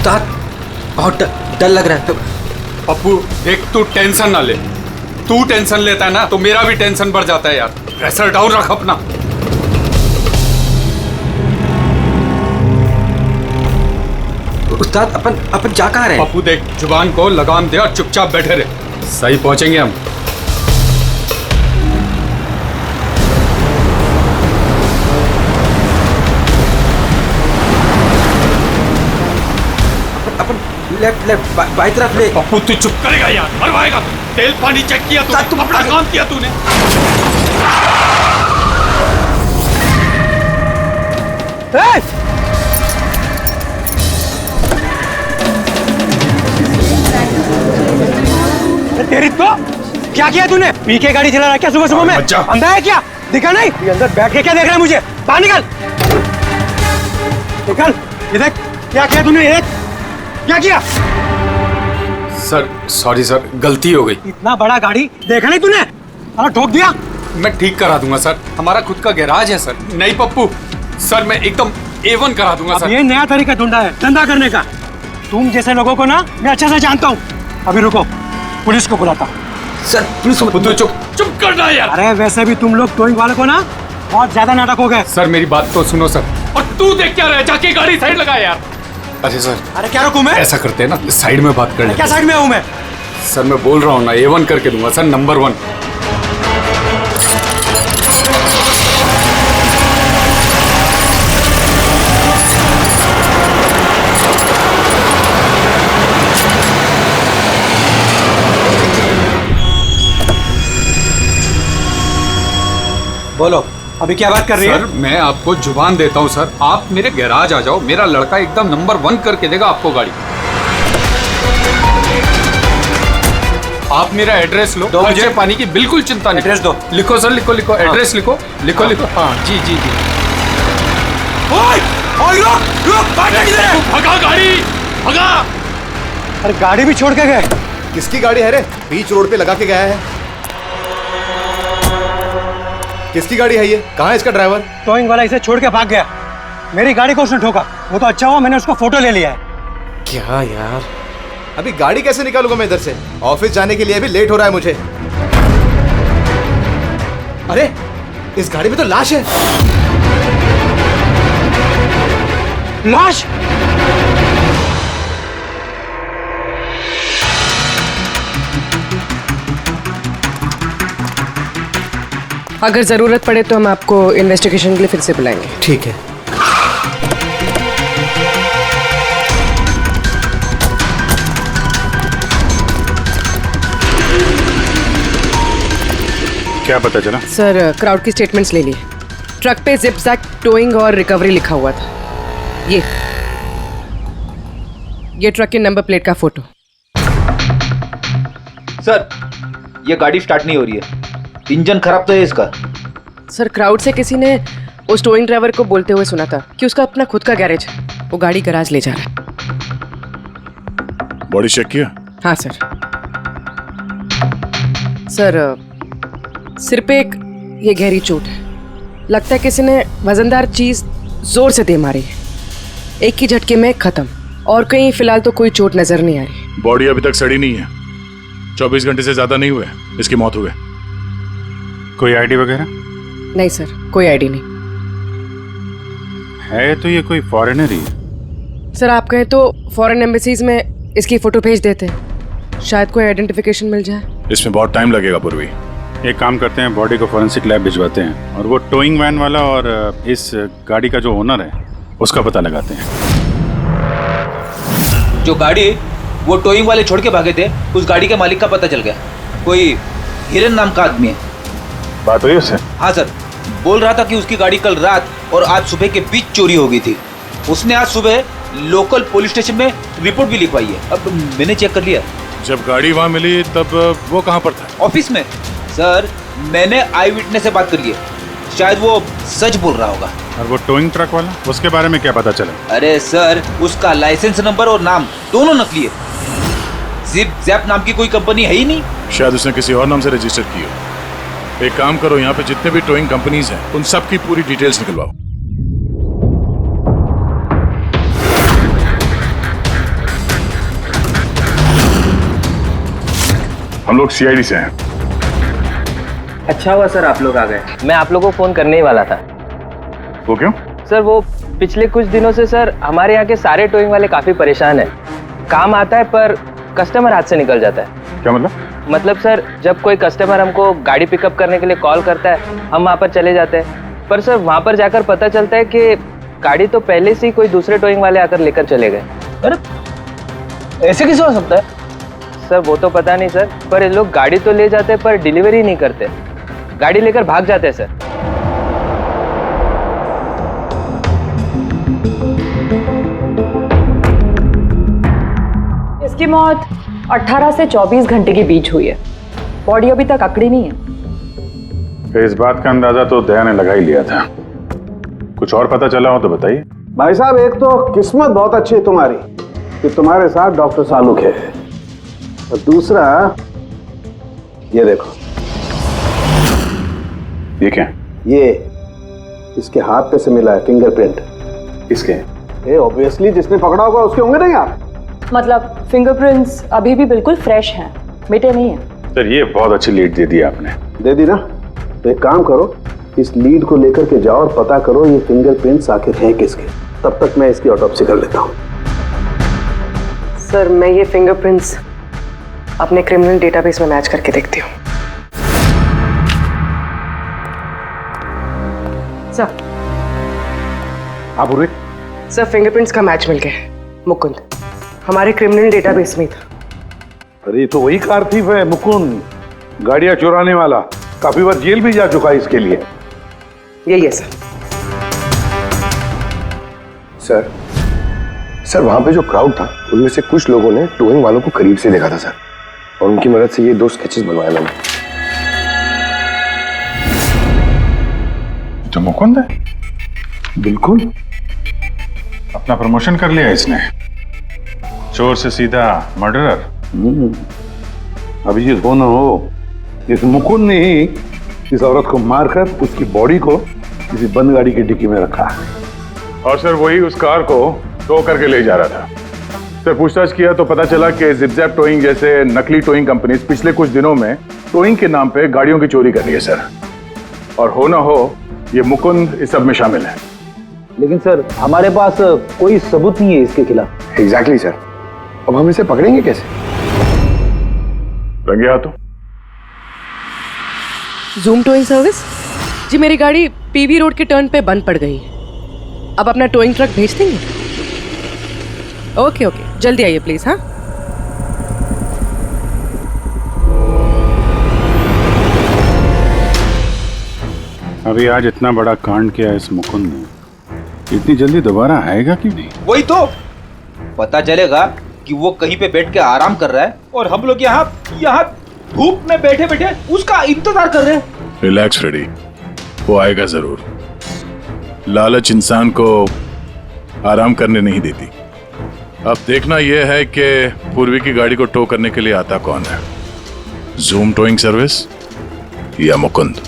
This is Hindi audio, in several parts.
उस्ताद बहुत डर लग रहा है। पप्पू देख, तू टेंशन ना ले। तू टेंशन लेता है ना तो मेरा भी टेंशन बढ़ जाता है यार। प्रेशर डाउन रख अपना। उस्ताद अपन जा कहाँ रहे हैं? पप्पू देख, जुबान को लगाम दे और चुपचाप बैठे रहे। सही पहुंचेंगे हम। लेफ्ट बाई तरफ ले। पप्पू तू चुप करेगा यार, मरवाएगा। तेल पानी चेक किया तूने, तुम अपना काम किया तूने। तेरी तो क्या किया तूने? पी के गाड़ी चला रहा है क्या सुबह सुबह में? अंधा है क्या? दिखा नहीं? ये अंदर बैठ के क्या देख रहा है मुझे? बाहर निकल। निकल। ये देख क्या किया तूने? ये क्या किया? सर सॉरी सर, गलती हो गई। इतना बड़ा गाड़ी देखा नहीं तूने? अरे ठोक दिया। मैं ठीक करा दूंगा सर, हमारा खुद का गैराज है सर। नहीं पप्पू सर, मैं एकदम A1 करा दूंगा सर। ये नया तरीका ढूंढा है धंधा करने का। तुम जैसे लोगों को ना मैं अच्छे से जानता हूँ। अभी रुको, पुलिस को बुलाता हूँ। सर पुलिस को तू चुप करना यार। अरे वैसे भी तुम लोग टोइंग वाले को ना बहुत ज्यादा नाटक हो गए। सर मेरी बात तो सुनो सर। और तू देख क्या रहा है, जाके गाड़ी साइड लगा यार। अरे सर, अरे क्या रुकूं मैं? ऐसा करते हैं ना, साइड में बात कर ले। क्या साइड में हूँ मैं? सर मैं बोल रहा हूँ ना, A1 करके दूंगा सर, नंबर 1। बोलो अभी क्या बात कर रही है? सर मैं आपको जुबान देता हूँ सर, आप मेरे गैराज आ जाओ, मेरा लड़का एकदम नंबर 1 करके देगा आपको गाड़ी। आप मेरा एड्रेस लो, खर्चे पानी की बिल्कुल चिंता नहीं। एड्रेस दो। लिखो सर, लिखो लिखो। एड्रेस लिखो लिखो लिखो। हाँ जी जी जी। भगा गाड़ी, भगा। अरे गाड़ी भी छोड़ के गए। किसकी गाड़ी है रे? बीच रोड पे लगा के गया है। किसकी गाड़ी है ये? कहाँ है इसका ड्राइवर? टोइंग वाला इसे छोड़ के भाग गया। मेरी गाड़ी को उसने ठोका। वो तो अच्छा हुआ मैंने उसका फोटो ले लिया है। क्या यार, अभी गाड़ी कैसे निकालूंगा मैं इधर से? ऑफिस जाने के लिए भी लेट हो रहा है मुझे। अरे इस गाड़ी में तो लाश है। लाश? अगर जरूरत पड़े तो हम आपको इन्वेस्टिगेशन के लिए फिर से बुलाएंगे। ठीक है। क्या पता चला? सर क्राउड की स्टेटमेंट्स ले लिए। ट्रक पे जिप जैक टोइंग और रिकवरी लिखा हुआ था। ये ट्रक के नंबर प्लेट का फोटो। सर ये गाड़ी स्टार्ट नहीं हो रही है, इंजन खराब तो है इसका। सर क्राउड से किसी ने उस टोइंग ड्राइवर को बोलते हुए सुना था कि उसका अपना खुद का गैरेज है, वो गाड़ी गैराज ले जा रहा है। बॉडी चेक किया? हाँ सर। सर सिर पे एक ये गहरी चोट है, लगता है किसी ने वजनदार चीज जोर से दे मारी है। एक ही झटके में खत्म, और कहीं फिलहाल तो कोई चोट नजर नहीं आ रही। बॉडी अभी तक सड़ी नहीं है, 24 घंटे से ज्यादा नहीं हुए इसकी मौत हुई। कोई आईडी वगैरह? नहीं सर, कोई आईडी नहीं है। तो ये कोई फॉरेनर ही है? सर आप कहें तो फॉरेन एम्बेसीज में इसकी फोटो भेज देते हैं, शायद कोई आइडेंटिफिकेशन मिल जाए। इसमें बहुत टाइम लगेगा पूर्वी। एक काम करते हैं, बॉडी को फॉरेंसिक लैब भिजवाते हैं और वो टोइंग वैन वाला और इस गाड़ी का जो ओनर है उसका पता लगाते हैं। जो गाड़ी वो टोइंग वाले छोड़ के भागे थे, उस गाड़ी के मालिक का पता चल गया। कोई हिरन नाम का आदमी है। बात हुई उससे? हाँ सर, बोल रहा था कि उसकी गाड़ी कल रात और आज सुबह के बीच चोरी हो गई थी। उसने आज सुबह लोकल पुलिस स्टेशन में रिपोर्ट भी लिखवाई है। अब मैंने चेक कर लिया। जब गाड़ी वहाँ मिली तब वो कहाँ पर था? ऑफिस में। सर मैंने आई विटनेस से बात कर ली है, शायद वो सच बोल रहा होगा। और वो टोइंग ट्रक वाला, उसके बारे में क्या पता चला? अरे सर उसका लाइसेंस नंबर और नाम दोनों नकली है। जिप जैप नाम की कोई कंपनी है ही नहीं। शायद उसने किसी और नाम से रजिस्टर की हो। एक काम करो, यहाँ पे जितने भी टोइंग कंपनीज हैं उन सब की पूरी डिटेल्स निकलवाओ। हम लोग सीआईडी से हैं। अच्छा हुआ सर आप लोग आ गए। मैं आप लोगों को फोन करने ही वाला था। वो क्यों? सर वो पिछले कुछ दिनों से सर हमारे यहाँ के सारे टोइंग वाले काफी परेशान हैं। काम आता है पर कस्टमर हाथ से निकल जाता है। क्या मतलब? मतलब सर जब कोई कस्टमर हमको गाड़ी पिकअप करने के लिए कॉल करता है हम वहाँ पर चले जाते हैं, पर सर वहाँ पर जाकर पता चलता है कि गाड़ी तो पहले से ही कोई दूसरे टोइंग वाले आकर लेकर चले गए। अरे ऐसे कैसे हो सकता है? सर वो तो पता नहीं सर, पर ये लोग गाड़ी तो ले जाते हैं पर डिलीवरी नहीं करते, गाड़ी लेकर भाग जाते हैं सर। इसकी मौत 18 से 24 घंटे के बीच हुई है। बॉडी अभी तक अकड़ी नहीं है। तो इस बात का अंदाजा तो दया ने लगा ही लिया था। कुछ और पता चला हो तो बताइए। भाई साहब एक तो किस्मत बहुत अच्छी है तुम्हारी कि तुम्हारे साथ डॉक्टर सालुक है, और दूसरा ये देखो। ये क्या? ये इसके हाथ पे से मिला है फिंगरप्रिंट। किसके? ये ऑब्वियसली जिसने पकड़ा होगा उसके होंगे नहीं आप? मतलब फिंगरप्रिंट्स अभी भी बिल्कुल फ्रेश हैं, मिटे नहीं हैं। सर ये बहुत अच्छी लीड दे दी आपने। दे दी ना? तो एक काम करो, इस लीड को लेकर के जाओ और पता करो ये फिंगरप्रिंट्स आखिर हैं किसके। तब तक मैं इसकी ऑटोप्सी कर लेता हूँ। सर मैं ये फिंगरप्रिंट्स अपने क्रिमिनल डेटाबेस में मैच करके देखती हूँ। सर आप उर्वी? सर फिंगरप्रिंट्स का मैच मिल गया। मुकुंद हमारे क्रिमिनल डेटाबेस में था। अरे तो वही कार थीफ है मुकुंद, गाड़ियां चुराने वाला। काफी बार जेल भी जा चुका है इसके लिए। यही है सर। सर वहां पे जो क्राउड था उनमें से कुछ लोगों ने टोइंग वालों को करीब से देखा था सर, और उनकी मदद से ये 2 स्केचेस बनवाए मैंने। तो मुकुंद है? बिल्कुल। अपना प्रमोशन कर लिया इसने, चोर से सीधा मर्डरर। अभिजीत हो ना हो, इस मुकुंद ने ही इस औरत को मारकर उसकी बॉडी को किसी बंद गाड़ी की डिक्की में रखा है। और सर वही उस कार को टो करके ले जा रहा था। सर पूछताछ किया तो पता चला कि जिपजैप टोइंग जैसे नकली टोइंग कंपनीज पिछले कुछ दिनों में टोइंग के नाम पे गाड़ियों की चोरी कर रही है सर। और हो ना हो ये मुकुंद इस सब में शामिल है। लेकिन सर हमारे पास कोई सबूत नहीं है इसके खिलाफ। एग्जैक्टली सर, अब हम इसे पकड़ेंगे कैसे? रंगे हाथों। जूम टोइंग सर्विस जी, मेरी गाड़ी पीवी रोड के टर्न पे बंद पड़ गई है। अब अपना टोइंग ट्रक भेज देंगे? ओके ओके, जल्दी आइए प्लीज। हाँ अभी आज इतना बड़ा कांड किया इस मुकुंद ने, इतनी जल्दी दोबारा आएगा क्यों नहीं? वही तो पता चलेगा कि वो कहीं पे बैठ के आराम कर रहा है और हम लोग यहाँ धूप में बैठे बैठे उसका इंतजार कर रहे हैं। रिलैक्स फ्रेडी, वो आएगा जरूर। लालच इंसान को आराम करने नहीं देती। अब देखना यह है कि पूर्वी की गाड़ी को टो करने के लिए आता कौन है, जूम टोइंग सर्विस या मुकुंद।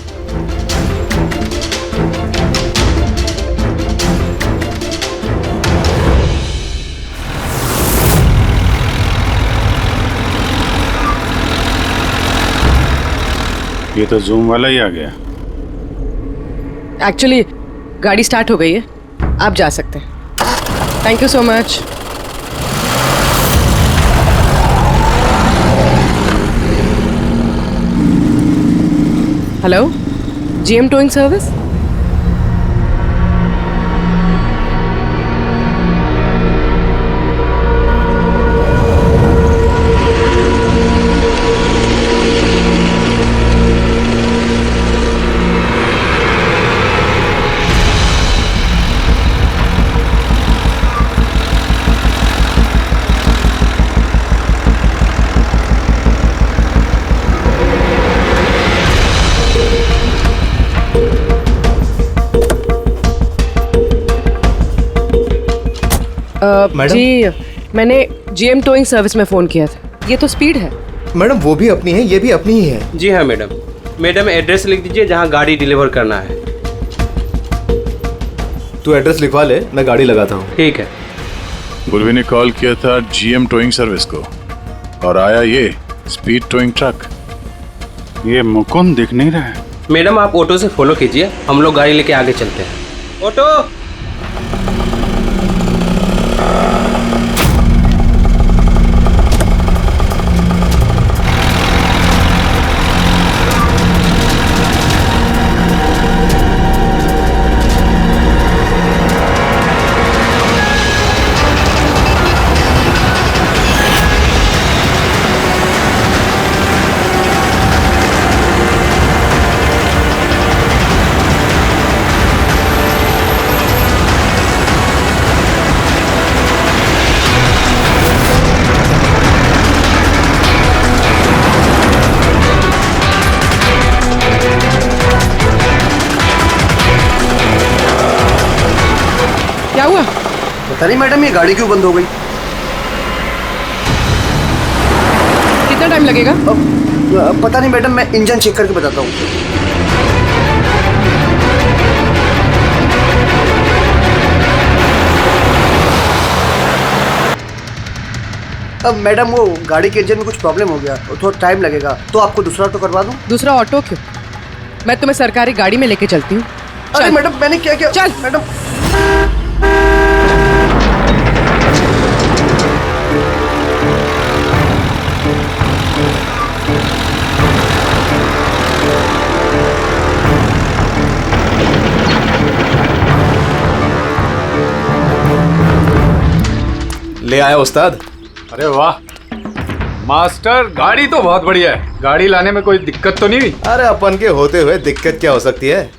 ये तो जूम वाला ही आ गया। एक्चुअली गाड़ी स्टार्ट हो गई है, आप जा सकते हैं। Thank you so much. Hello, GM towing service. जी मैंने जीएम टोइंग सर्विस में फ़ोन किया था। ये तो स्पीड है। मैडम वो भी अपनी है, ये भी अपनी ही है। जी हाँ मैडम। मैडम एड्रेस लिख दीजिए जहाँ गाड़ी डिलीवर करना है। तू एड्रेस लिखवा ले, मैं गाड़ी लगाता हूँ। ठीक है। पूर्वी ने कॉल किया था जीएम टोइंग सर्विस को और आया ये स्पीड टोइंग ट्रक। ये मुकुंद दिख नहीं रहा है। मैडम आप ऑटो से फॉलो कीजिए, हम लोग गाड़ी लेके आगे चलते हैं। ऑटो। क्या हुआ? पता नहीं मैडम, ये गाड़ी क्यों बंद हो गई? कितना टाइम लगेगा? पता नहीं मैडम, मैं इंजन चेक करके बताता हूँ। अब मैडम वो गाड़ी के इंजन में कुछ प्रॉब्लम हो गया, तो थोड़ा टाइम लगेगा, तो आपको दूसरा ऑटो करवा दूँ? दूसरा ऑटो क्यों? मैं तुम्हें सरकारी गाड़ी में लेके चलती हूँ। अरे मैडम, मैंने क्या किया? चल मैडम। ले आया उस्ताद। अरे वाह मास्टर, गाड़ी तो बहुत बढ़िया है। गाड़ी लाने में कोई दिक्कत तो नहीं हुई? अरे अपन के होते हुए दिक्कत क्या हो सकती है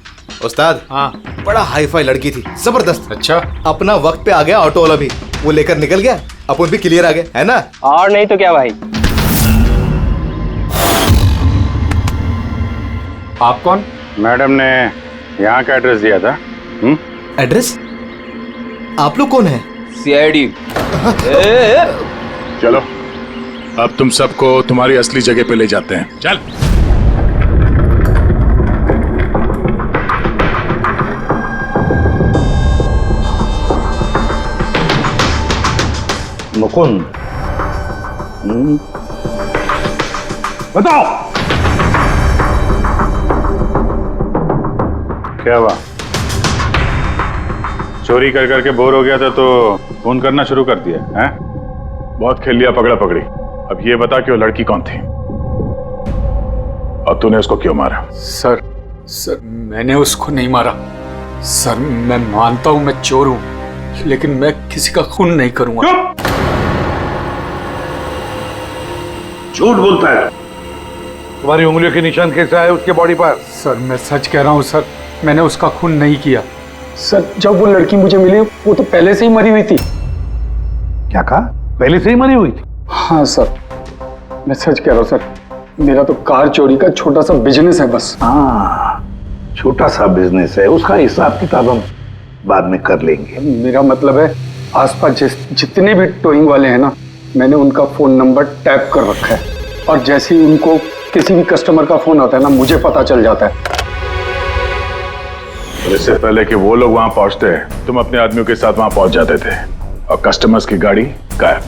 उस्ताद? हाँ, बड़ा हाई फाई लड़की थी, जबरदस्त। अच्छा, अपना वक्त पे आ गया ऑटो वाला भी, वो लेकर निकल गया, अपन भी क्लियर आ गए, है ना? और नहीं तो क्या भाई। आप कौन? मैडम ने यहाँ का एड्रेस दिया था। एड्रेस? आप लोग कौन है? सीआईडी। चलो अब तुम सबको तुम्हारी असली जगह पे ले जाते हैं। चल। मुकुंद, बताओ क्या हुआ? चोरी कर करके बोर हो गया था तो फोन करना शुरू कर दिया है? बहुत खेल लिया पकड़ा पकड़ी। अब ये बता कि वो लड़की कौन थी और तूने उसको क्यों मारा? सर मैंने उसको नहीं मारा। सर मैं मानता हूं मैं चोर हूं, लेकिन मैं किसी का खून नहीं करूंगा। झूठ बोलता है। तुम्हारी उंगलियों के निशान कैसे आए उसके बॉडी पर? सर मैं सच कह रहा हूं सर, मैंने उसका खून नहीं किया। सर जब वो लड़की मुझे मिली वो तो पहले से ही मरी हुई थी। क्या कहा? पहले से ही मरी हुई थी? हाँ सर, मैं सच कह रहा हूँ सर, मेरा तो कार चोरी का छोटा सा बिजनेस है बस। हाँ, छोटा सा बिजनेस है, उसका हिसाब किताब हम बाद में कर लेंगे। मेरा मतलब है आसपास जितने भी टोइंग वाले हैं ना, मैंने उनका फोन नंबर टैप कर रखा है और जैसे ही उनको किसी भी कस्टमर का फोन आता है ना, मुझे पता चल जाता है। इससे पहले कि वो लोग वहां पहुंचते तुम अपने आदमियों के साथ वहां पहुंच जाते थे और कस्टमर्स की गाड़ी गायब।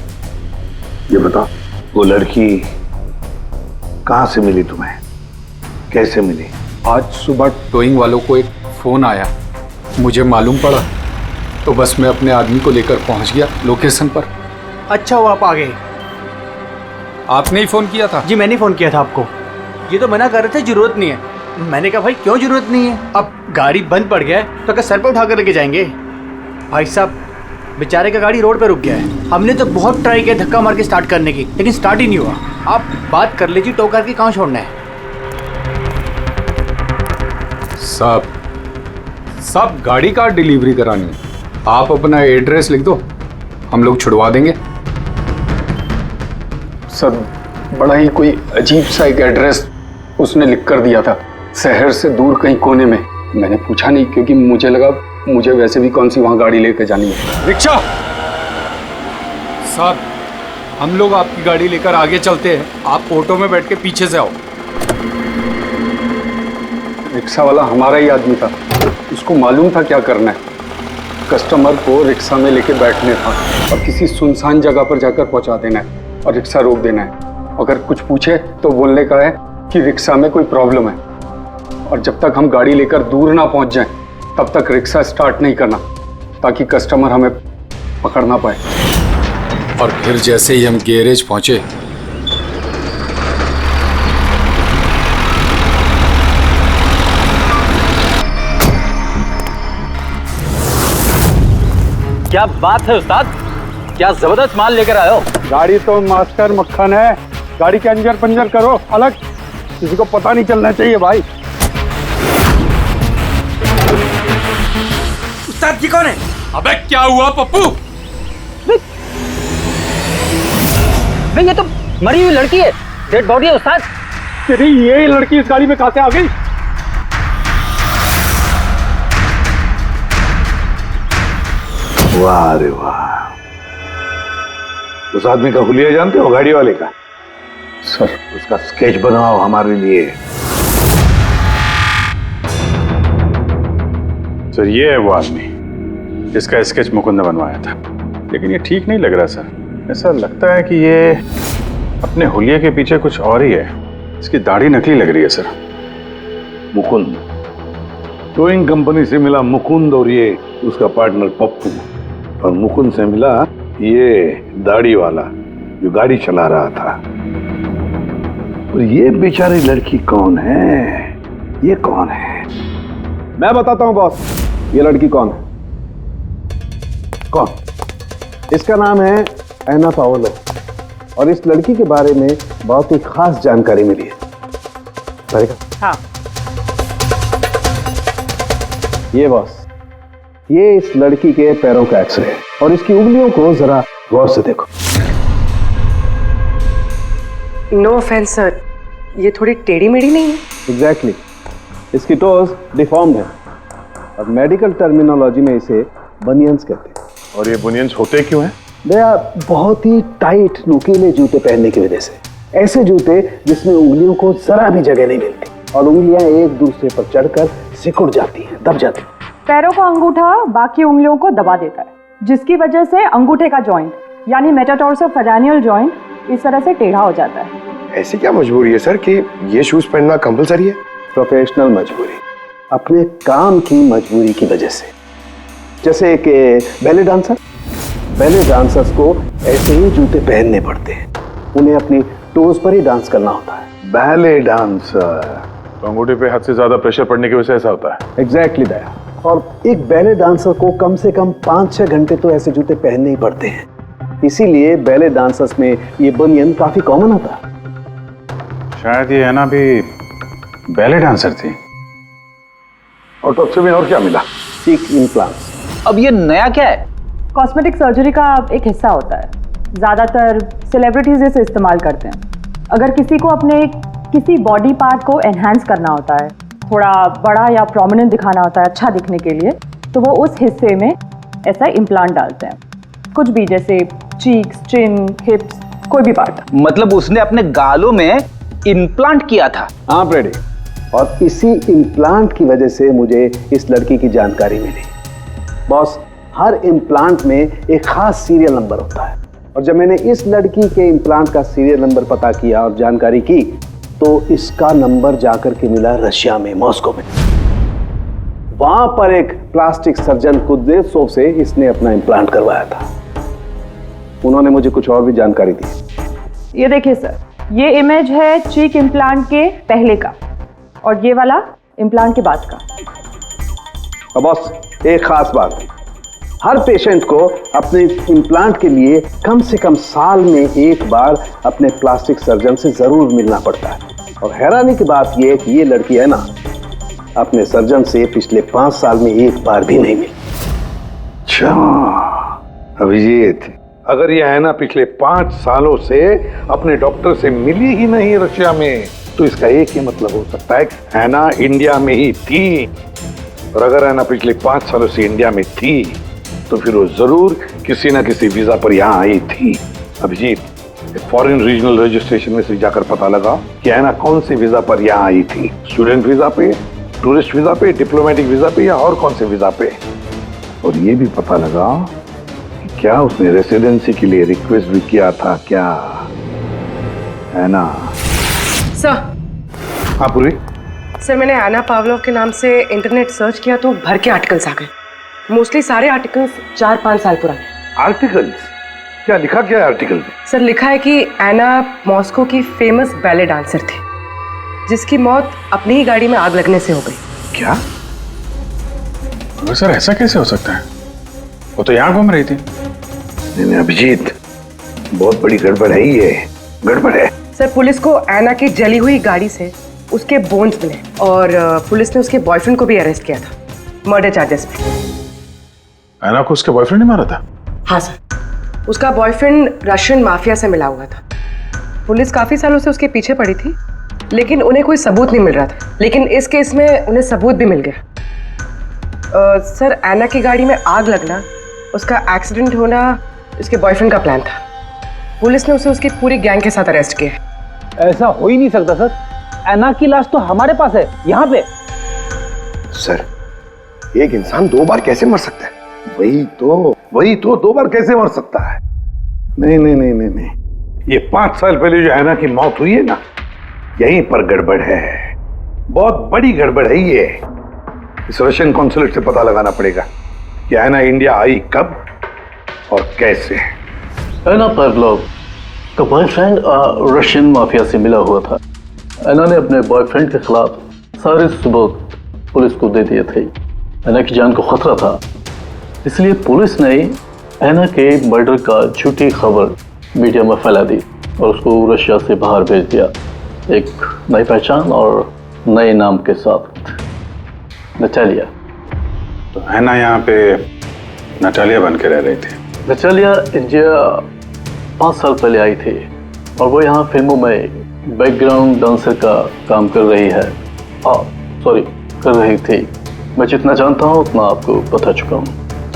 ये बताओ, वो लड़की कहां से मिली तुम्हें? कैसे मिली? आज सुबह टोइंग वालों को एक फोन आया, मुझे मालूम पड़ा तो बस मैं अपने आदमी को लेकर पहुंच गया लोकेशन पर। अच्छा वो आप आ गए? आपने ही फोन किया था? जी मैंने फोन किया था आपको। ये तो मना कर रहे थे जरूरत नहीं है। मैंने कहा भाई क्यों जरूरत नहीं है, अब गाड़ी बंद पड़ गया है तो क्या सर पे उठा कर लेके जाएंगे? भाई साहब बेचारे का गाड़ी रोड पे रुक गया है। हमने तो बहुत ट्राई किया धक्का मार के स्टार्ट करने की, लेकिन स्टार्ट ही नहीं हुआ। आप बात कर लीजिए, टो करके कहाँ छोड़ना है? सब गाड़ी का डिलीवरी करानी है। आप अपना एड्रेस लिख दो, हम लोग छुड़वा देंगे। सर बड़ा ही कोई अजीब सा एक एड्रेस उसने लिख कर दिया था, शहर से दूर कहीं कोने में। मैंने पूछा नहीं क्योंकि मुझे लगा मुझे वैसे भी कौन सी वहां गाड़ी लेकर जानी है। रिक्शा साहब, हम लोग आपकी गाड़ी लेकर आगे चलते हैं, आप ऑटो में बैठ के पीछे से आओ। रिक्शा वाला हमारा ही आदमी था, उसको मालूम था क्या करना है। कस्टमर को रिक्शा में लेके बैठने था और किसी सुनसान जगह पर जाकर पहुंचा देना है और रिक्शा रोक देना है। अगर कुछ पूछे तो बोलने का है आपकी रिक्शा में कोई प्रॉब्लम है और जब तक हम गाड़ी लेकर दूर ना पहुंच जाएं, तब तक रिक्शा स्टार्ट नहीं करना, ताकि कस्टमर हमें पकड़ ना पाए। और फिर जैसे ही हम गैरेज पहुंचे, क्या बात है उस्ताद, क्या जबरदस्त माल लेकर आए हो। गाड़ी तो मास्टर मक्खन है, गाड़ी के अंजर पंजर करो अलग, किसी को पता नहीं चलना चाहिए भाई। उस्ताद जी कौन है? अबे क्या हुआ पप्पू? ये तो मरी हुई लड़की है, डेड बॉडी है उस्ताद। तेरी ये लड़की इस गाड़ी में कहां से आ गई? वाह रे वाह, उस आदमी का हुलिया जानते हो, गाड़ी वाले का? सर उसका स्केच बनाओ हमारे लिए। सर ये है वो आदमी जिसका स्केच मुकुंद ने बनवाया था, लेकिन ये ठीक नहीं लग रहा सर। ऐसा लगता है कि ये अपने हुलिये के पीछे कुछ और ही है। इसकी दाढ़ी नकली लग रही है सर। मुकुंद, टोइंग कंपनी से मिला मुकुंद और ये उसका पार्टनर पप्पू, और मुकुंद से मिला ये दाढ़ी वाला जो गाड़ी चला रहा था। और ये बेचारी लड़की कौन है? ये कौन है? मैं बताता हूं बॉस, ये लड़की कौन है। कौन? इसका नाम है एना पाओलो, और इस लड़की के बारे में बहुत ही खास जानकारी मिली है। हाँ। ये बॉस, ये इस लड़की के पैरों का एक्सरे है, और इसकी उंगलियों को जरा गौर से देखो। नो ऑफेंस सर, ये थोड़ी टेढ़ी मेढ़ी नहीं है? एग्जैक्टली, इसकी टोज डिफॉर्म्ड है, और मेडिकल टर्मिनोलॉजी में इसे बनियंस कहते हैं। और ये बुनियंस होते क्यों हैं? भैया, बहुत ही टाइट नुकीले जूते पहनने की वजह से। ऐसे जूते जिसमें उंगलियों को जरा भी जगह नहीं मिलती, और उंगलियां एक दूसरे पर चढ़कर सिकुड़ जाती हैं, दब जाती हैं। पैरों का अंगूठा बाकी उंगलियों को दबा देता है, जिसकी वजह से अंगूठे का जॉइंट यानी मेटाटार्सोफेरेनियल जॉइंट इस तरह से टेढ़ा हो जाता है। ऐसी क्या मजबूरी है सर कि ये शूज पहनना कंपलसरी है? प्रोफेशनल मजबूरी, अपने काम की मजबूरी की वजह से। जैसे कि बैले डांसर्स को ऐसे ही जूते पहनने पड़ते हैं, उन्हें अपनी टोज पर ही डांस करना होता है। बैले डांसर तो अंगूठे पे हद से ज्यादा प्रेशर पड़ने की वजह से ऐसा होता है। एग्जैक्टली दया, और एक बैले डांसर को कम से कम 5-6 घंटे तो ऐसे जूते पहनने ही पड़ते हैं, इसीलिए बैले डांसर्स में ये बनियन काफी कॉमन होता है। शायद ये है ना भी बैले डांसर थी। ऑटोप्सी में और क्या मिला? चीक इम्प्लांट्स। अब ये नया क्या है? कॉस्मेटिक सर्जरी का एक हिस्सा होता है, ज़्यादातर सेलिब्रिटीज इसे इस्तेमाल करते हैं। अगर किसी को अपने किसी बॉडी पार्ट को एनहांस करना होता है, थोड़ा बड़ा या प्रोमिनेंट दिखाना होता है अच्छा दिखने के लिए, तो वो उस हिस्से में ऐसा इम्प्लांट डालते हैं। कुछ भी, जैसे चीक्स, चिन, हिप्स, कोई भी पार्ट। मतलब उसने अपने गालों में इम्प्लांट किया था? हाँ ब्रेडी, और इसी इम्प्लांट की वजह से मुझे इस लड़की की जानकारी मिली। बॉस, हर इम्प्लांट में एक खास सीरियल नंबर होता है, और जब मैंने इस लड़की के इम्प्लांट का सीरियल नंबर पता किया और जानकारी की, तो इसका नंबर जाकर के मिला रशिया में, मॉस्को में। वहां पर एक प्लास्टिक सर्जन कुद्रेसोव से इसने अपना इम्प्लांट करवाया था। उन्होंने मुझे कुछ और भी जानकारी दी। ये देखिए सर, ये इमेज है चीक इम्प्लांट के पहले का, और ये वाला इम्प्लांट के बाद का। अब बॉस, एक खास बात, हर पेशेंट को अपने इम्प्लांट के लिए कम से कम साल में एक बार अपने प्लास्टिक सर्जन से जरूर मिलना पड़ता है। और हैरानी की बात यह है कि ये लड़की है ना, अपने सर्जन से पिछले 5 साल में एक बार भी नहीं मिली। अच्छा अभिजीत, अगर यह है ना पिछले 5 सालों से अपने डॉक्टर से मिली ही नहीं रशिया में, तो इसका एक ही मतलब हो सकता है हैना इंडिया में ही थी। और अगर हैना पिछले 5 सालों से इंडिया में थी, तो फिर वो जरूर किसी ना किसी वीजा पर यहाँ आई थी। अभिजीत, फॉरेन रीजनल रजिस्ट्रेशन में से जाकर पता लगा कि हैना कौन से वीजा पर यहाँ आई थी। स्टूडेंट वीजा पे, टूरिस्ट वीजा पे, डिप्लोमेटिक वीजा पे, या और कौन से वीजा पे। और ये भी पता लगा कि क्या उसने रेसिडेंसी के लिए रिक्वेस्ट भी किया था क्या, है ना? सर, हाँ पूर्वी। सर मैंने आना पावलोव के नाम से इंटरनेट सर्च किया तो भर के आर्टिकल्स आ गए। मोस्टली सारे आर्टिकल्स 4-5 साल पुराने। आर्टिकल्स? क्या लिखा क्या है आर्टिकल में? सर लिखा है कि एना मॉस्को की फेमस बैले डांसर थी जिसकी मौत अपनी ही गाड़ी में आग लगने से हो गई। क्या? सर ऐसा कैसे हो सकता है? वो तो यहाँ घूम रही थी। नहीं अभिजीत, बहुत बड़ी गड़बड़ है ये, गड़बड़ है। सर पुलिस को एना की जली हुई गाड़ी से उसके बोन्स मिले और पुलिस ने उसके बॉयफ्रेंड को भी अरेस्ट किया था मर्डर चार्जेस पे। एना को उसके बॉयफ्रेंड ने मारा था? हाँ सर, उसका बॉयफ्रेंड रशियन माफिया से मिला हुआ था। पुलिस काफी सालों से उसके पीछे पड़ी थी लेकिन उन्हें कोई सबूत नहीं मिल रहा था, लेकिन इस केस में उन्हें सबूत भी मिल गया। सर एना की गाड़ी में आग लगना, उसका एक्सीडेंट होना उसके बॉयफ्रेंड का प्लान था। पुलिस ने उसे उसकी पूरी गैंग के साथ अरेस्ट किया। ऐसा हो ही नहीं सकता सर, एना की लाश तो हमारे पास है यहाँ पे। सर एक इंसान 2 बार कैसे मर सकता है? वही तो 2 बार कैसे मर सकता है? नहीं नहीं नहीं नहीं नहीं, ये 5 साल पहले जो एना की मौत हुई है ना, यहीं पर गड़बड़ है, बहुत बड़ी गड़बड़ है ये। इस रशियन कॉन्सुलेट से पता लगाना पड़ेगा कि एना इंडिया आई कब और कैसे। एना पावलोव का बॉयफ्रेंड रशियन माफिया से मिला हुआ था। एना ने अपने बॉयफ्रेंड के खिलाफ सारे सबूत पुलिस को दे दिए थे। एना की जान को खतरा था, इसलिए पुलिस ने एना के मर्डर का झूठी खबर मीडिया में फैला दी और उसको रशिया से बाहर भेज दिया, एक नई पहचान और नए नाम के साथ, नटालिया। तो एना यहाँ पे नटालिया बन के रह रही थी? नटालिया इंडिया 5 साल पहले आई थी और वो यहाँ फिल्मों में बैकग्राउंड डांसर का काम कर रही है। कर रही थी। मैं जितना जानता हूँ उतना आपको बता चुका हूँ।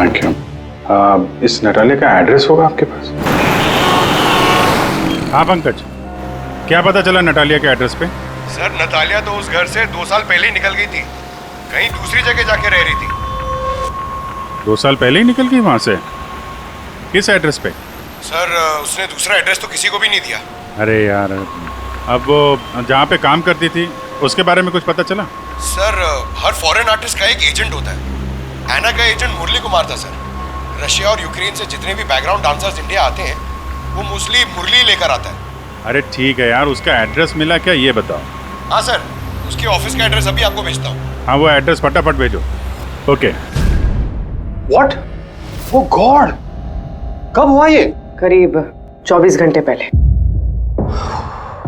Thank you. इस नटालिया का एड्रेस होगा आपके पास? हाँ पंकज, क्या पता चला नटालिया के एड्रेस पे? सर नतालिया तो उस घर से 2 साल पहले ही निकल गई थी, कहीं दूसरी जगह जाके रह रही थी। 2 साल पहले ही निकल गई वहां से? किस एड्रेस पे? सर उसने दूसरा एड्रेस तो किसी को भी नहीं दिया। अरे यार, अब वो जहाँ पे काम करती थी उसके बारे में कुछ पता चला? सर हर फॉरेन आर्टिस्ट का एक एजेंट होता है। एना का एजेंट मुरली कुमार था सर। रशिया और यूक्रेन से जितने भी बैकग्राउंड डांसर्स इंडिया आते हैं वो मोस्टली मुरली लेकर आता है। अरे ठीक है यार, उसका एड्रेस मिला क्या ये बताओ? हाँ सर, उसके ऑफिस का एड्रेस अभी आपको भेजता हूँ। हाँ वो एड्रेस फटाफट भेजो। ओके। व्हाट? ओ गॉड, कब हुआ ये? करीब 24 घंटे पहले।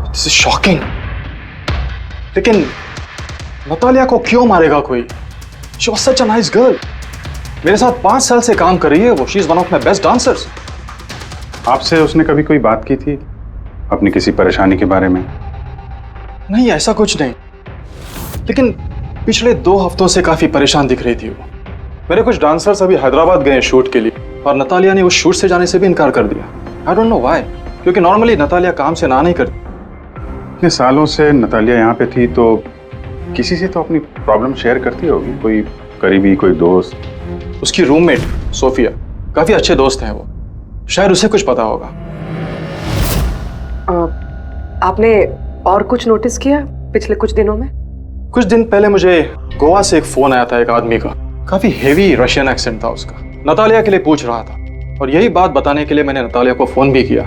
This is shocking. लेकिन नतालिया को क्यों मारेगा कोई? She was such a nice girl. मेरे साथ 5 साल से काम कर रही है वो। She is one of my best dancers. आपसे उसने कभी कोई बात की थी अपनी किसी परेशानी के बारे में? नहीं, ऐसा कुछ नहीं, लेकिन पिछले 2 हफ्तों से काफी परेशान दिख रही थी वो। मेरे कुछ डांसर्स अभी हैदराबाद गए शूट के लिए और नतालिया ने उस शूट से जाने से भी इनकार कर दिया। आई डोंट नो व्हाई, क्योंकि नॉर्मली नतालिया काम से ना नहीं करती। इतने सालों से नतालिया यहाँ पे थी तो किसी से तो अपनी प्रॉब्लम शेयर करती होगी, कोई करीबी, कोई दोस्त। उसकी रूममेट सोफिया, काफी अच्छे दोस्त हैं वो, शायद उसे कुछ पता होगा। आपने और कुछ नोटिस किया पिछले कुछ दिनों में? कुछ दिन पहले मुझे गोवा से एक फोन आया था एक आदमी का, काफी हेवी रशियन एक्सेंट था उसका। नतालिया के लिए पूछ रहा था और यही बात बताने के लिए मैंने नतालिया को फोन भी किया,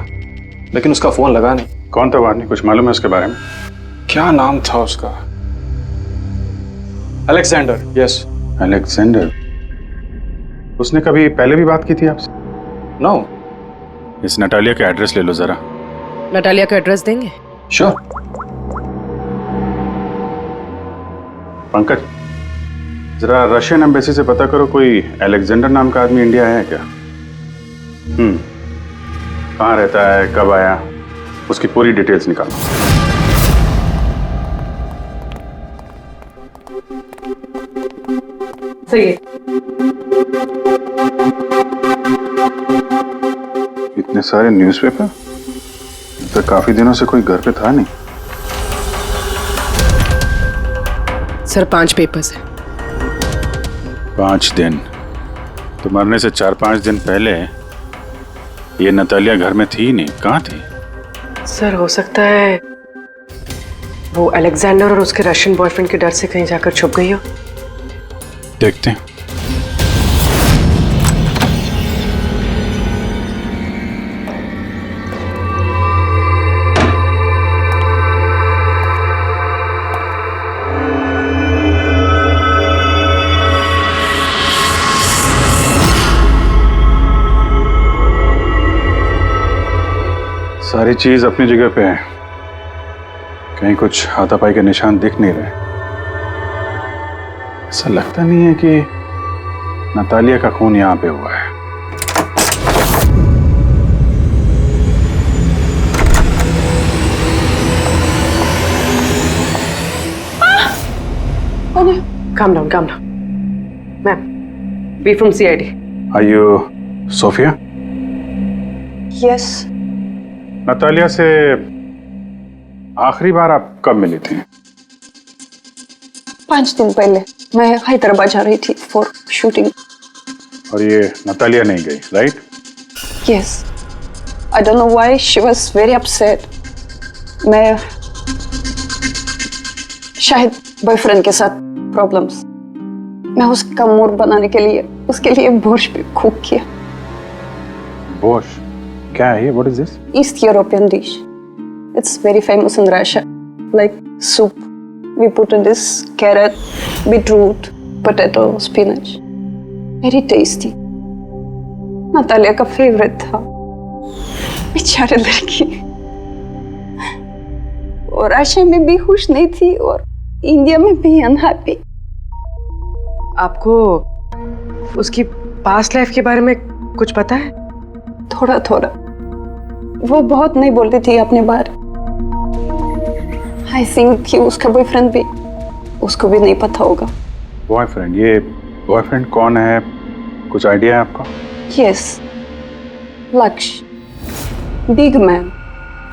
लेकिन उसका फोन लगा नहीं। कौन था वो आदमी, कुछ मालूम है उसके बारे में? क्या नाम था उसका? अलेक्जेंडर। Yes, Alexander. उसने कभी पहले भी बात की थी आपसे? नो। इस नटालिया का एड्रेस ले लो जरा। नटालिया का एड्रेस देंगे? श्योर। पंकज, जरा रशियन एम्बेसी से पता करो कोई अलेक्जेंडर नाम का आदमी इंडिया है क्या? कहाँ रहता है, कब आया, उसकी पूरी डिटेल्स निकालो। सही है। इतने सारे न्यूज़पेपर, तो काफी दिनों से कोई घर पे था नहीं। सर 5 पेपर्स हैं। 5 दिन? तो मरने से 4-5 दिन पहले ये नतालिया घर में थी नहीं, कहाँ थी? सर हो सकता है वो अलेक्जेंडर और उसके रशियन बॉयफ्रेंड के डर से कहीं जाकर छुप गई हो? देखते हैं। सारी चीज अपनी जगह पे है, कहीं कुछ हाथापाई के निशान दिख नहीं रहे। ऐसा लगता नहीं है कि नतालिया का खून यहां पे हुआ है। Calm down, calm down. Ma'am, we from CID. Are you Sophia? Yes. Natalia से आखिरी बार आप कब मिली थी? 5 दिन पहले मैं हैदराबाद जा रही थी फॉर शूटिंग। और ये नतालिया नहीं गई, right? Yes. I don't know why she was very upset. मैं शायद बॉयफ्रेंड के साथ प्रॉब्लम्स। मैं उसका मूड बनाने के लिए उसके लिए बोर्श भी कुक किया। बोर्श? क्या है ये? What is this? East European dish. It's very famous in Russia. Like soup. We put in this carrot, beetroot, potato, spinach. Very tasty. Natalia का फेवरेट था। बेचारी लड़की। और रशिया में भी खुश नहीं थी और इंडिया में भी अनहैप्पी। आपको उसकी पास्ट लाइफ के बारे में कुछ पता है? थोड़ा थोड़ा। वो बहुत नहीं बोलती थी अपने बारे। आई थिंक कि उसका बॉयफ्रेंड भी उसको भी नहीं पता होगा। बॉयफ्रेंड? ये बॉयफ्रेंड कौन है? कुछ आइडिया है आपका? यस, लक्ष्य, बिग मैन।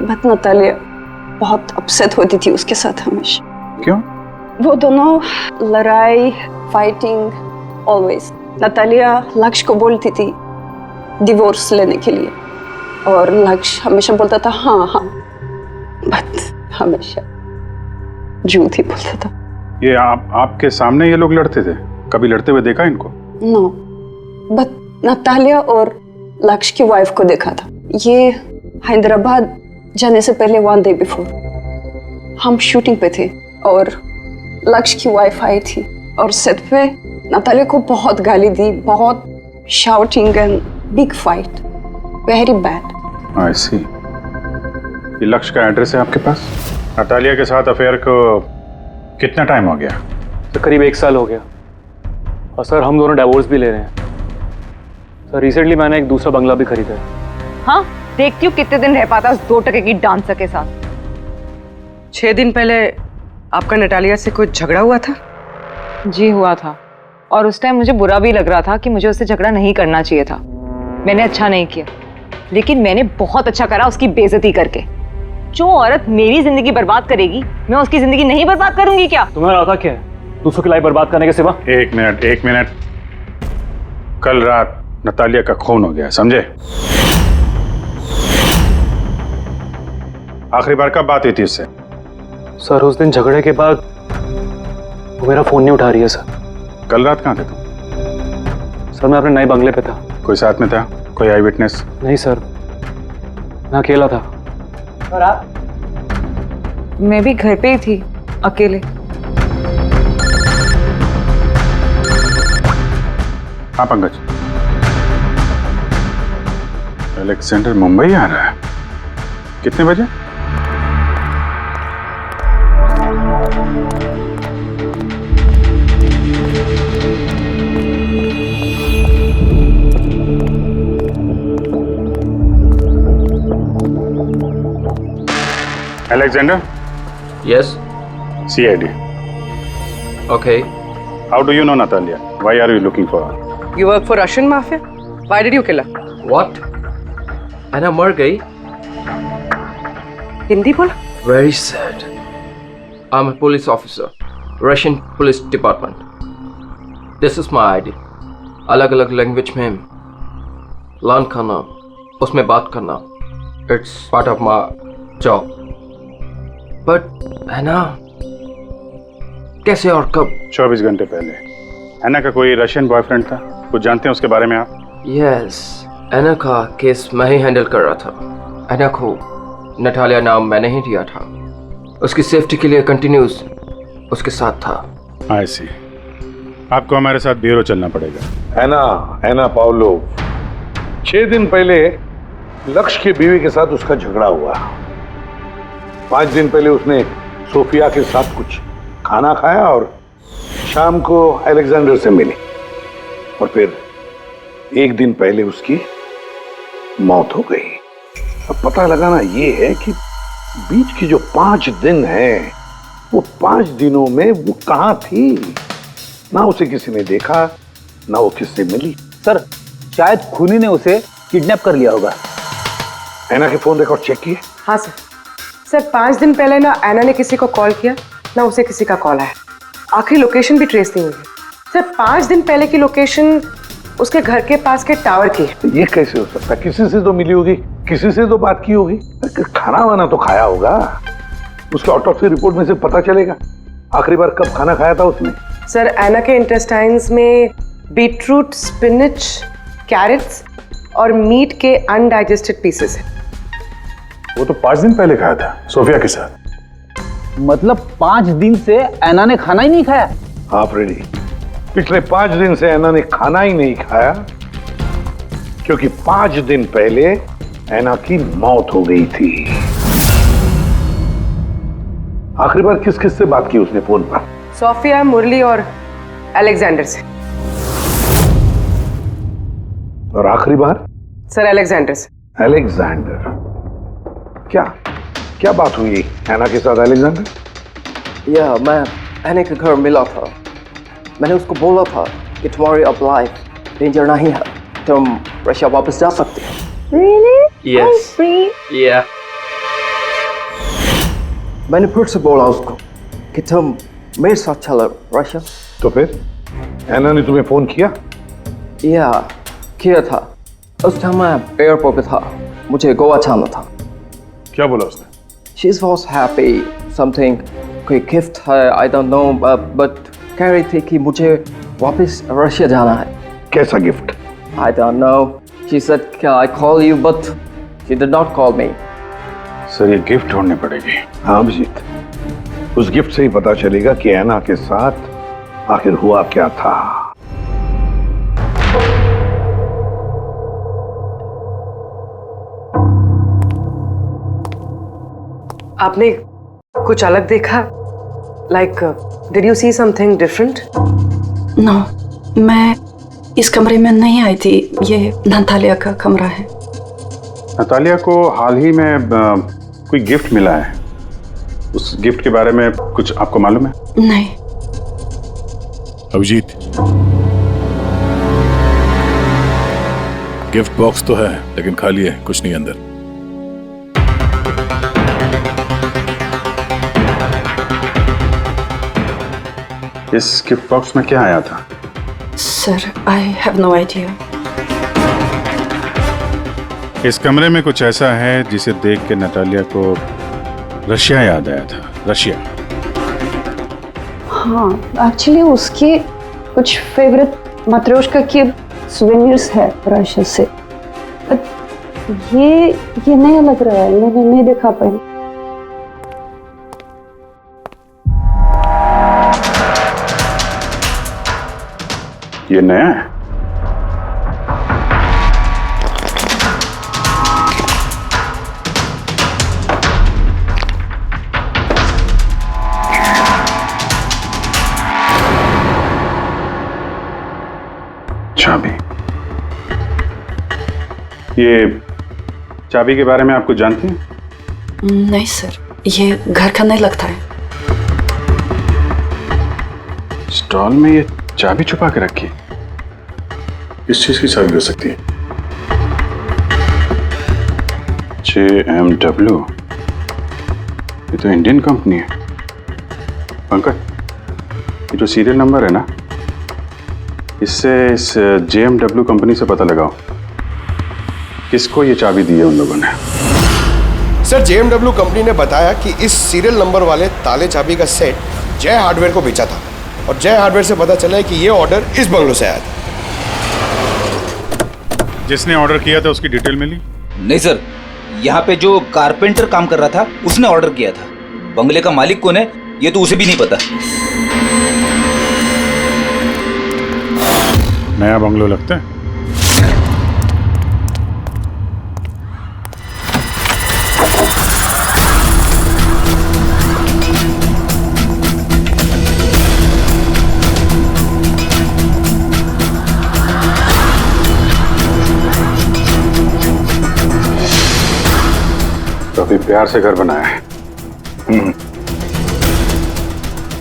बट नतालिया बहुत अपसेट होती थी उसके साथ हमेशा। क्यों? वो दोनों लड़ाई, फाइटिंग, ऑलवेज। नतालिया लक्ष्य को बोलती थी डिवोर्स लेने के लिए और लक्ष्य हमेशा बोलता था हाँ हाँ, बट हमेशा झूठ ही बोलता था। ये आपके सामने ये लोग लड़ते थे? कभी लड़ते हुए देखा इनको? नो, बट नतालिया और लक्ष्य की वाइफ को देखा था। ये हैदराबाद जाने से पहले 1 डे बिफोर हम शूटिंग पे थे और लक्ष्य की वाइफ आई थी और सेट पे नतालिया को बहुत गाली दी, बहुत shouting and big fight, very bad. I see. ये लक्ष्य का एड्रेस है आपके पास? नतालिया के साथ अफेयर को कितना टाइम हो गया? तो करीब 1 साल हो गया और सर हम दोनों डिवोर्स भी ले रहे हैं। सर रिसेंटली मैंने एक दूसरा बंगला भी खरीदा है। हाँ, देखती हूँ कितने दिन रह पाता उस 2 टके की डांसर के साथ। 6 दिन पहले आपका नतालिया से कोई झगड़ा हुआ था? जी हुआ था और उस टाइम मुझे बुरा भी लग रहा था कि मुझे उससे झगड़ा नहीं करना चाहिए था। मैंने अच्छा नहीं किया, लेकिन मैंने बहुत अच्छा करा उसकी बेइज्जती करके। जो औरत मेरी जिंदगी बर्बाद करेगी, मैं उसकी जिंदगी नहीं बर्बाद करूंगी क्या? तुम्हारा आता क्या है दूसरों की लाइफ बर्बाद करने के सिवा? एक मिनट। कल रात नतालिया का खून हो गया, समझे? आखिरी बार कब बात हुई थी उससे? सर उस दिन झगड़े के बाद वो मेरा फोन नहीं उठा रही है सर। कल रात कहाँ थे तुम? सर मैं अपने नए बंगले पे था। कोई साथ में था? कोई आई विटनेस? नहीं सर, मैं अकेला था। और आप? मैं भी घर पे ही थी, अकेले। हाँ पंकज, अलेक्जेंडर मुंबई आ रहा है। कितने बजे? Alexander? Yes. CID. Okay. How do you know Natalia? Why are you looking for her? You work for Russian mafia? Why did you kill her? What? Anna मर गई? हिंदी बोला? Very sad. I'm a police officer, Russian Police Department. This is my ID. अलग-अलग लैंग्वेज में लर्न करना, उसमें बात करना, it's part of my job. But है ना, कैसे और कब? 24 घंटे पहले एना का कोई रशियन बॉयफ्रेंड था, कुछ जानते हैं उसके बारे में आप? यस, एना का केस मैं ही हैंडल कर रहा था। एना को नटालिया नाम मैंने ही दिया था। उसकी सेफ्टी के लिए कंटिन्यूस उसके साथ था। आई सी। आपको हमारे साथ ब्यूरो चलना पड़ेगा। एना पाउलो, 6 दिन पहले लक्ष्य की बीवी के साथ उसका झगड़ा हुआ। 5 दिन पहले उसने सोफिया के साथ कुछ खाना खाया और शाम को अलेक्जेंडर से मिली, और फिर 1 दिन पहले उसकी मौत हो गई। अब पता लगाना ये है कि बीच की जो 5 दिन है, वो 5 दिनों में वो कहां थी। ना उसे किसी ने देखा, ना वो किससे मिली। सर, शायद खूनी ने उसे किडनैप कर लिया होगा। एना के फोन रिकॉर्ड चेक किए? हाँ सर। सर 5 दिन पहले ना एना ने किसी को कॉल किया, ना उसे किसी का कॉल आया। आखिरी लोकेशन भी ट्रेस नहीं हुई। सर 5 दिन पहले की लोकेशन उसके घर के पास के टावर की है। ये कैसे हो सकता? किसी से तो मिली होगी, किसी से तो बात की होगी, खाना वाना तो खाया होगा। उसके ऑटोप्सी रिपोर्ट में से पता चलेगा आखिरी बार कब खाना खाया था उसने। सर एना के इंटेस्टाइन्स में बीटरूट, स्पिनच, कैरेट्स और मीट के अनडाइजेस्टेड पीसेस है। वो तो 5 दिन पहले खाया था सोफिया के साथ। मतलब 5 दिन से एना ने खाना ही नहीं खाया? हाँ फ्रेडी, पिछले 5 दिन से एना ने खाना ही नहीं खाया, क्योंकि 5 दिन पहले एना की मौत हो गई थी। आखिरी बार किस किस से बात की उसने फोन पर? सोफिया, मुरली और अलेक्जेंडर से। और आखिरी बार? सर अलेक्जेंडर से। अलेक्जेंडर? क्या क्या बात हुई एना के साथ अलेक्जेंडर? या मैं एना के घर मिला था। मैंने उसको बोला था कि तुम्हारी अब लाइफ डेंजर नहीं है, तुम रशिया वापस जा सकते हो। Really? Yes. I'm free. Yeah. मैंने फिर से बोला उसको कि तुम मेरे साथ चलो रशिया। तो फिर एना ने तुम्हें फोन किया? या किया था। उस टाइम मैं एयरपोर्ट पे था, मुझे गोवा जाना था। क्या बोला उसने? She was happy, something कोई गिफ्ट है, I don't know, but कह रही थी कि मुझे वापस रशिया जाना है। कैसा gift? I don't know. She said, "Can I call you?" But she did not call me. Sir ये गिफ्ट ढूंढनी पड़ेगी। हाँ अभिजीत, उस गिफ्ट से ही पता चलेगा कि एना के साथ आखिर हुआ क्या था। आपने कुछ अलग देखा? Like, did you see something different? No, मैं इस कमरे में नहीं आई थी। ये नतालिया का कमरा है। नतालिया को हाल ही में कोई गिफ्ट मिला है। उस गिफ्ट के बारे में कुछ आपको मालूम है? नहीं। अभिजीत, गिफ्ट बॉक्स तो है लेकिन खाली है, कुछ नहीं अंदर। इस गिफ्ट बॉक्स में क्या आया था? Sir, I have no idea. इस कमरे में कुछ ऐसा है जिसे देख के नतालिया को रशिया याद आया था। रशिया? हाँ, एक्चुअली उसके कुछ फेवरेट मात्रोश्का के सुवेनिर्स है रशिया से। ये नया लग रहा है, मैंने नहीं देखा पहले। ये नया है? चाबी। ये चाबी के बारे में आप कुछ जानते हैं? नहीं सर, ये घर का नहीं लगता है। स्टॉल में ये चाबी छुपा के रखी है। किस चीज की चाबी हो सकती है? JMW, ये तो इंडियन कंपनी है। पंकज, ये जो सीरियल नंबर है ना, इससे इस JMW कंपनी से पता लगाओ किसको ये चाबी दी है उन लोगों ने। सर JMW कंपनी ने बताया कि इस सीरियल नंबर वाले ताले चाबी का सेट जय हार्डवेयर को बेचा था और जय हार्डवेयर से पता चला है कि ये ऑर्डर इस बंगलों से आया था। जिसने ऑर्डर किया था उसकी डिटेल मिली? नहीं सर, यहाँ पे जो कारपेंटर काम कर रहा था उसने ऑर्डर किया था। बंगले का मालिक कौन है ये तो उसे भी नहीं पता। नया बंगलो लगता है। काफी प्यार से घर बनाया है।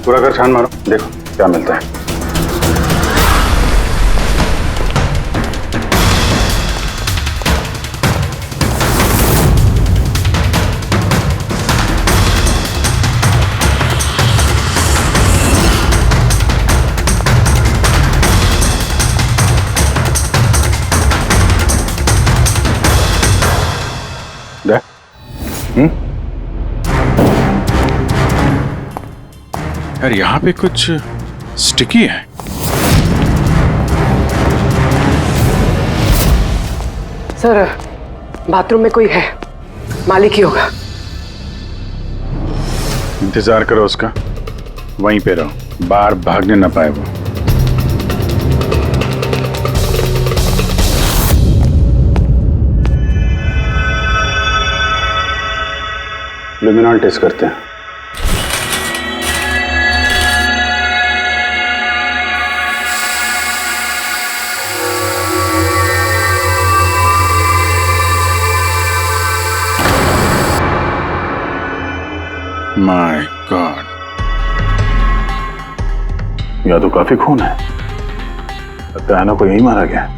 पूरा घर छान मारो, देखो क्या मिलता है। यार यहाँ पे कुछ स्टिकी है। सर बाथरूम में कोई है, मालिक ही होगा। इंतजार करो उसका, वहीं पे रहो, बाहर भागने ना पाए वो। लुमिनॉल टेस्ट करते हैं। माय गॉड, या तो काफी खून है, लगता है ना को यही मारा गया।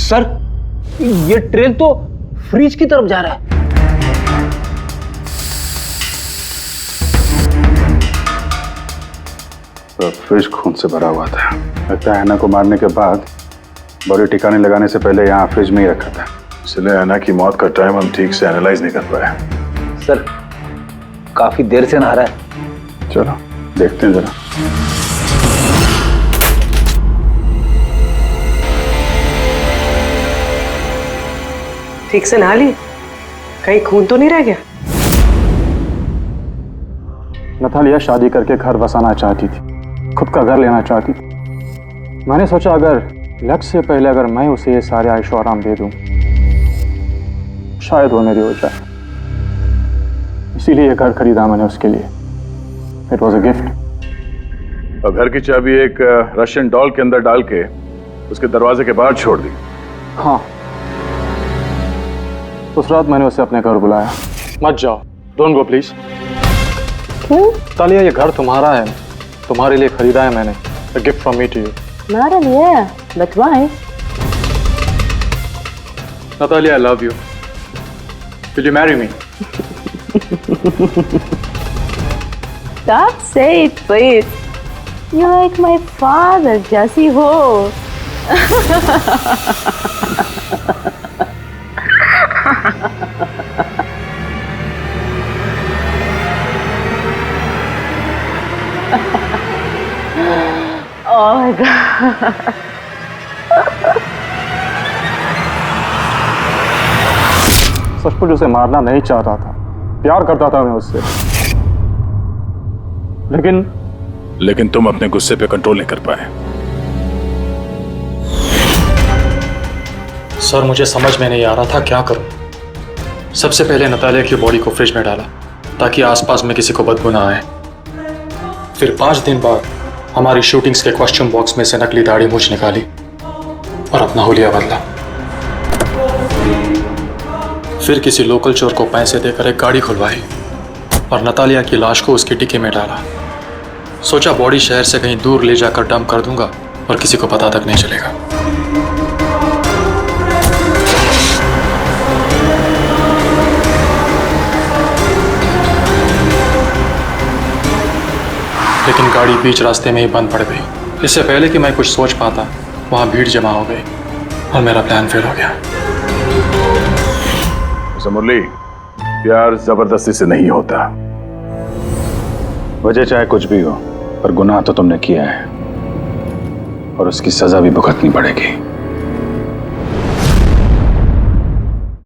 सर ये ट्रेन तो फ्रिज की तरफ जा रहा है। तो फ्रिज खून से भरा हुआ था। लगता है ऐना को मारने के बाद बॉडी ठिकाने लगाने से पहले यहाँ फ्रिज में ही रखा था, इसलिए ऐना की मौत का टाइम हम ठीक से एनालाइज नहीं कर पाए। सर काफी देर से नहा रहा है। चलो देखते हैं जरा। ठीक से नहा ली? कहीं खून तो नहीं रह गया? नतालिया शादी करके घर बसाना चाहती थी, खुद का घर लेना चाहती थी। मैंने सोचा अगर लक्ष्य से पहले अगर मैं उसे ये सारे आयशो आराम दे दूं, शायद वो मेरी हो जाए। इसीलिए ये घर खरीदा मैंने उसके लिए। It was a gift. और घर की चाबी एक रशियन डॉल के अंदर डाल के उसके दरवाजे के बाहर छोड़ दी। हाँ, उस रात मैंने उसे अपने घर बुलाया। मत जाओ, डोंट गो प्लीज। तालिया ये घर तुम्हारा है, तुम्हारे लिए खरीदा है मैंने। A gift from me to you. Not really, yeah. But why? Natalia, I love you. Will you marry me? Stop saying it, please. You're like my father, Jesse Ho. Oh my God. सचमुच उसे मारना नहीं चाहता था, प्यार करता था मैं उससे, लेकिन तुम अपने गुस्से पे कंट्रोल नहीं कर पाए। सर मुझे समझ में नहीं आ रहा था क्या करूं। सबसे पहले नतालिया की बॉडी को फ्रिज में डाला ताकि आसपास में किसी को बदबू ना आए। फिर 5 दिन बाद हमारी शूटिंग्स के कॉस्ट्यूम बॉक्स में से नकली दाढ़ी मूंछ निकाली और अपना हुलिया बदला। फिर किसी लोकल चोर को पैसे देकर एक गाड़ी खुलवाई और नतालिया की लाश को उसकी डिक्की में डाला। सोचा बॉडी शहर से कहीं दूर ले जाकर डंप कर दूंगा और किसी को पता तक नहीं चलेगा। लेकिन गाड़ी बीच रास्ते में ही बंद पड़ गई। इससे पहले कि मैं कुछ सोच पाता, वहां भीड़ जमा हो गई और मेरा प्लान फेल हो गया। मुरली, प्यार जबरदस्ती से नहीं होता। वजह चाहे कुछ भी हो, पर गुनाह तो तुमने किया है और उसकी सजा भी भुगतनी पड़ेगी।